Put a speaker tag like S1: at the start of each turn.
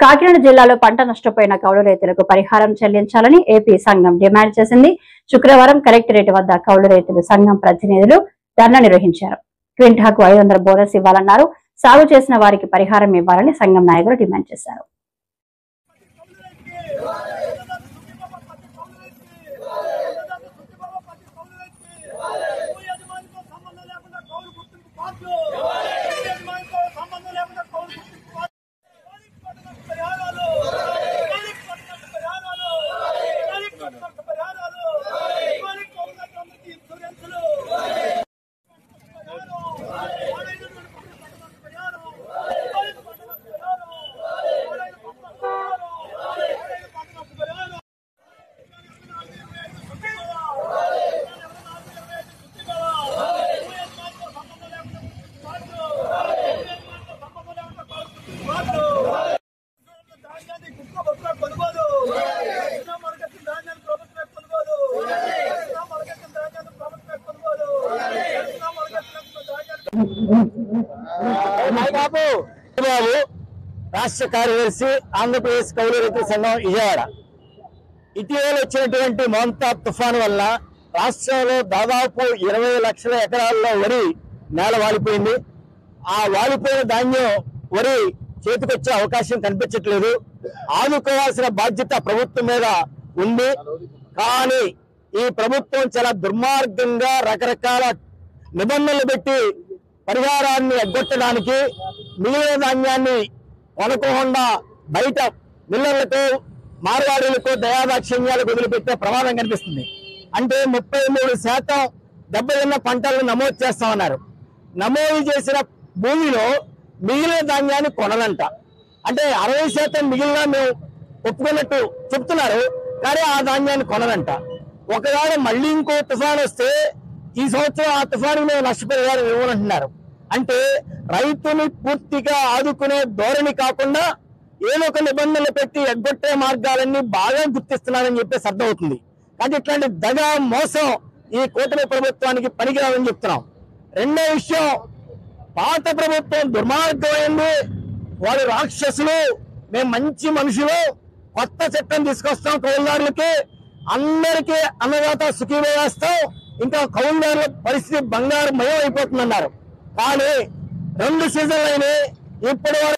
S1: కాకినాడ జిల్లాలో పంట నష్టపోయిన కౌలు రైతులకు పరిహారం చెల్లించాలని ఏపీ సంఘం డిమాండ్ చేసింది. శుక్రవారం కలెక్టరేట్ వద్ద కౌలు రైతులు సంఘం ప్రతినిధులు ధర్నా నిర్వహించారు. క్వింటాకు 500 బోనస్ ఇవ్వాలన్నారు. సాగు చేసిన వారికి పరిహారం ఇవ్వాలని సంఘం నాయకులు డిమాండ్ చేశారు.
S2: రాష్ట్ర కార్యదర్శి ఆంధ్రప్రదేశ్ కౌలు రైతుల సంఘం విజయవాడ. ఇటీవల వచ్చినటువంటి మోంతా తుఫాను వల్ల రాష్ట్రంలో దాదాపు 20 లక్షల ఎకరాల్లో వరి నేల వాలిపోయింది. ఆ వాలిపోయిన ధాన్యం వరి చేతికొచ్చే అవకాశం కనిపించట్లేదు. ఆదుకోవాల్సిన బాధ్యత ప్రభుత్వం మీద ఉంది. కానీ ఈ ప్రభుత్వం చాలా దుర్మార్గంగా రకరకాల నిబంధనలు పెట్టి పరిహారాన్ని ఎగ్గొట్టడానికి మిగిలిన ధాన్యాన్ని కొనకుండా బయట మిల్లర్లకు మార్వాడీలకు దయాదాక్షిణ్యాలకు వదిలిపెట్టే ప్రమాదం కనిపిస్తుంది. అంటే 33% దెబ్బతిన్న పంటలను నమోదు చేస్తామన్నారు. నమోదు చేసిన భూమిలో మిగిలిన ధాన్యాన్ని కొనలంట. అంటే 60% మిగిలిన మేము ఒప్పుకున్నట్టు చెప్తున్నారు, కానీ ఆ ధాన్యాన్ని కొనలంట. ఒకవేళ మళ్ళీ ఇంకో తుఫాను వస్తే ఈ సంవత్సరం ఆ తుఫాను మేము నష్టపరిహారం ఇవ్వనంటున్నారు. అంటే రైతుని పూర్తిగా ఆదుకునే ధోరణి కాకుండా ఏదో ఒక నిబంధనలు పెట్టి ఎగ్గొట్టే మార్గాలన్నీ బాగా గుర్తిస్తున్నారని చెప్పేసి అర్థమవుతుంది. కానీ ఇట్లాంటి దగా మోసం ఈ కూటమి ప్రభుత్వానికి పనికిరాదని చెప్తున్నాం. రెండో విషయం, పాత ప్రభుత్వం దుర్మార్గమైంది, వాడు రాక్షసులు, మేము మంచి మనుషులు, కొత్త చట్టం తీసుకొస్తాం, కౌలుదారులకి అందరికీ అన్నదాత సుఖీభవ వేస్తాం, ఇంకా కౌలుదారుల పరిస్థితి బంగారు మయం అయిపోతుందన్నారు. కానీ 2 సీజన్లు అయినాయి, ఇప్పటి వరకు